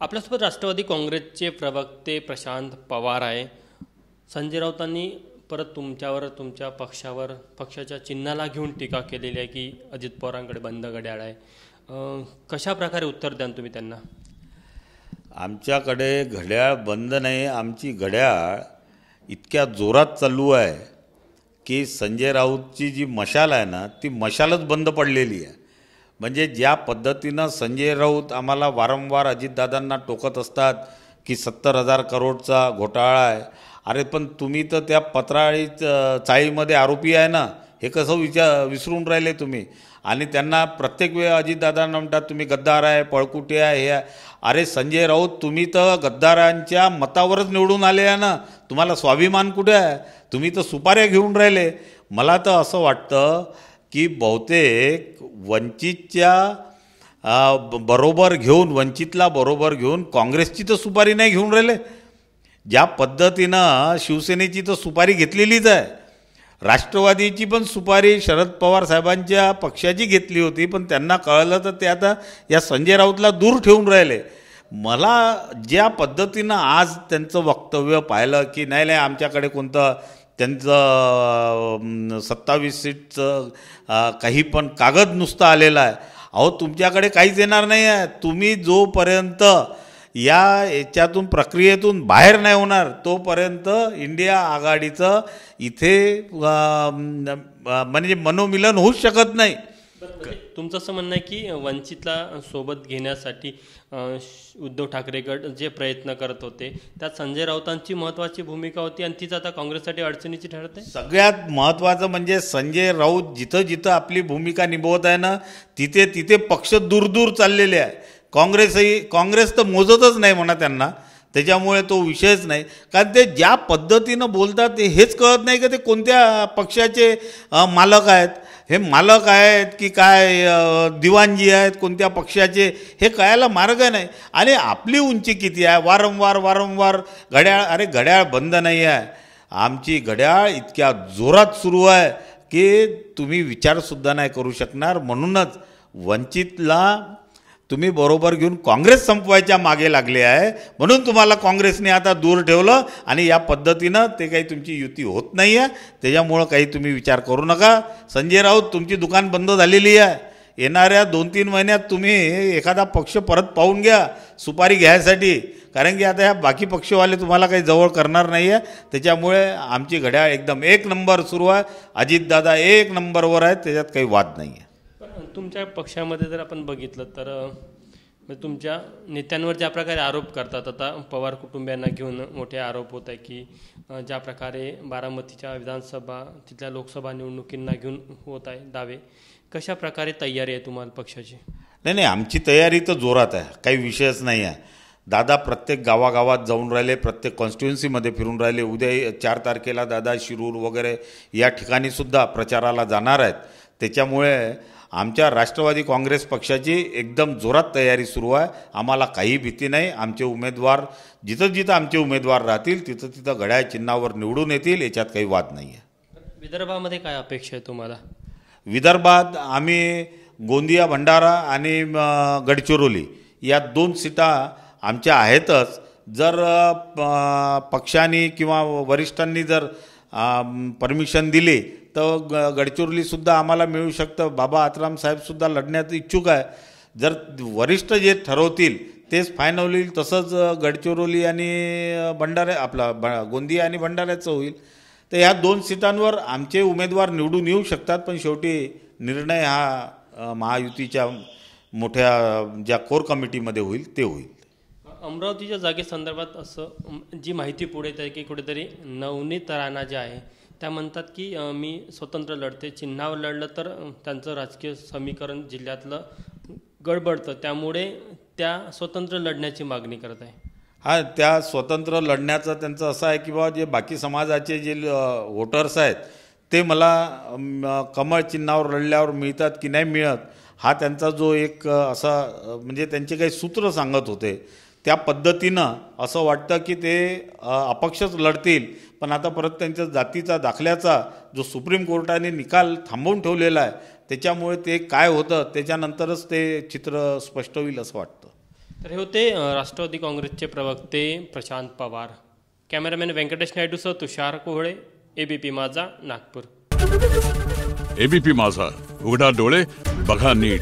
आपल्यासोबत राष्ट्रवादी काँग्रेसचे प्रवक्ते प्रशांत पवार आहे. संजय राऊतांनी परत तुमच्यावर, तुमच्या पक्षावर, पक्षाच्या चिन्हाला घेऊन टीका केलेली आहे की अजित पवारांकडे बंद घड्याळ आहे. कशा प्रकारे उत्तर द्याल तुम्ही त्यांना? आमच्याकडे घड्याळ बंद नाही. आमची घड्याळ इतक्या जोरात चालू आहे की संजय राऊतची जी मशाल आहे ना, ती मशालच बंद पडलेली आहे. म्हणजे ज्या पद्धतीनं संजय राऊत आम्हाला वारंवार अजितदादांना टोकत असतात की 70,000 करोडचा घोटाळा आहे. अरे पण तुम्ही तर त्या पत्राळी चाळीमध्ये आरोपी आहे ना, हे कसं विसरून राहिले तुम्ही? आणि त्यांना प्रत्येक वेळ अजितदादांना म्हणतात तुम्ही गद्दार आहे, पळकुटे आहे, हे आहे. अरे संजय राऊत, तुम्ही तर गद्दारांच्या मतावरच निवडून आले आहे ना, तुम्हाला स्वाभिमान कुठे आहे? तुम्ही तर सुपाऱ्या घेऊन राहिले. मला तर असं वाटतं की बहुतेक वंचितच्या बरोबर घेऊन, वंचितला बरोबर घेऊन काँग्रेसची तर सुपारी नाही घेऊन राहिले. ज्या पद्धतीनं शिवसेनेची तर सुपारी घेतलेलीच आहे, राष्ट्रवादीची पण सुपारी शरद पवार साहेबांच्या पक्षाची घेतली होती, पण त्यांना कळलं तर ते आता या संजय राऊतला दूर ठेवून राहिले. मला ज्या पद्धतीनं आज त्यांचं वक्तव्य पाहिलं की नाही आमच्याकडे कोणतं त्यांचं 27 सीटचं काही पण कागद नुसता आलेला आहे. अहो तुमच्याकडे काहीच येणार नाही आहे. तुम्ही जोपर्यंत याच्यातून प्रक्रियेतून बाहेर नाही होणार तोपर्यंत इंडिया आघाडीचं इथे म्हणजे मनोमिलन होऊच शकत नाही. तुमचं असं म्हणणं आहे की वंचितला सोबत घेण्यासाठी उद्धव ठाकरे गट जे प्रयत्न करत होते त्यात संजय राऊतांची महत्त्वाची भूमिका होती आणि तीच आता काँग्रेससाठी अडचणीची ठरते. सगळ्यात महत्त्वाचं म्हणजे संजय राऊत जिथं जिथं आपली भूमिका निभवत आहे ना, तिथे तिथे पक्ष दूर दूर चाललेले आहे. काँग्रेस तर मोजतच नाही म्हणा त्यांना, त्याच्यामुळे तो विषयच नाही. कारण ते ज्या पद्धतीनं बोलतात ते हेच कळत नाही की ते कोणत्या पक्षाचे मालक आहेत. हे मालक आहेत की काय दिवाणजी आहेत कोणत्या पक्षाचे, हे कळायला मार्ग नाही. आणि आपली उंची किती आहे? वारंवार घड्याळ, अरे घड्याळ बंद नाही आहे. आमची घड्याळ इतक्या जोरात सुरू आहे की तुम्ही विचारसुद्धा नाही करू शकणार. म्हणूनच वंचितला तुम्ही बरोबर घेऊन काँग्रेस संपवायच्या मागे लागले आहे, म्हणून तुम्हाला काँग्रेसने आता दूर ठेवलं आणि या पद्धतीनं ते काही तुमची युती होत नाही आहे. त्याच्यामुळं काही तुम्ही विचार करू नका. संजय राऊत, तुमची दुकान बंद झालेली आहे. येणाऱ्या 2-3 महिन्यात तुम्ही एखादा पक्ष परत पाहून घ्या सुपारी घ्यायसाठी, कारण की आता ह्या बाकी पक्षवाले तुम्हाला काही जवळ करणार नाही आहे. त्याच्यामुळे आमची घड्याळ एकदम 1 नंबर सुरू आहे. अजितदादा 1 नंबरवर आहेत, त्याच्यात काही वाद नाही आहे. तुमच्या पक्षामध्ये जर आपण बघितलं तर तुमच्या नेत्यांवर ज्या प्रकारे आरोप करतात, आता पवार कुटुंबियांना घेऊन मोठे आरोप होत आहे की ज्या प्रकारे बारामतीच्या विधानसभा, तिथल्या लोकसभा निवडणुकींना घेऊन होत आहे दावे, कशा प्रकारे तयारी आहे तुम्हाला पक्षाची? नाही, आमची तयारी तर जोरात आहे, काही विषयच नाही आहे. दादा प्रत्येक गावागावात जाऊन राहिले, प्रत्येक कॉन्स्टिट्युन्सीमध्ये फिरून राहिले. उद्या 4 तारखेला दादा शिरूर वगैरे या ठिकाणीसुद्धा प्रचाराला जाणार आहेत. त्याच्यामुळे आमच्या राष्ट्रवादी काँग्रेस पक्षाची एकदम जोरात तयारी सुरू आहे. आम्हाला काही भीती नाही. आमचे उमेदवार जिथं जिथं आमचे उमेदवार राहतील तिथं तिथं घड्याळ चिन्हावर निवडून येतील, याच्यात काही वाद नाही आहे. विदर्भामध्ये काय अपेक्षा आहे तुम्हाला? विदर्भात आम्ही गोंदिया, भंडारा आणि गडचिरोली या 2 सीटा आमच्या आहेतच. जर पक्षांनी किंवा वरिष्ठांनी जर परमिशन दिली तर गडचिरोलीसुद्धा आम्हाला मिळू शकतं. बाबा आत्राम साहेबसुद्धा लढण्यात इच्छुक आहे. जर वरिष्ठ जे ठरवतील तेच फायनल होईल. तसंच गडचिरोली आणि गोंदिया आणि भंडाऱ्याचं होईल. तर ह्या 2 सीटांवर आमचे उमेदवार निवडून येऊ शकतात, पण शेवटी निर्णय हा महायुतीच्या मोठ्या ज्या कोर कमिटीमध्ये होईल ते होईल. अमरावतीच्या जागेसंदर्भात असं जी माहिती पुढे येत आहे की कुठेतरी नवनीत राणा जे आहे त्या म्हणतात की मी स्वतंत्र लढते, चिन्हावर लढलं तर त्यांचं राजकीय समीकरण जिल्ह्यातलं गडबडतं, त्यामुळे त्या स्वतंत्र लढण्याची मागणी करत आहे. हा, त्या स्वतंत्र लढण्याचं त्यांचं असं आहे की बाबा जे बाकी समाजाचे जे वोटर्स आहेत ते मला कमळ चिन्हावर लढल्यावर मिळतात की नाही मिळत, हा त्यांचा जो एक असा म्हणजे त्यांचे काही सूत्र सांगत होते. त्या पद्धतीनं असं वाटतं की ते अपक्षच लढतील. पण आता परत त्यांच्या जातीचा दाखल्याचा जो सुप्रीम कोर्टाने निकाल थांबवून ठेवलेला आहे त्याच्यामुळे ते काय होतं त्याच्यानंतरच ते चित्र स्पष्ट होईल असं वाटतं. तर हे होते राष्ट्रवादी काँग्रेसचे प्रवक्ते प्रशांत पवार. कॅमेरामॅन व्यंकटेश नायडूसह तुषार कोहळे, ABP माझा, नागपूर. ABP माझा, उघडा डोळे बघा नीट.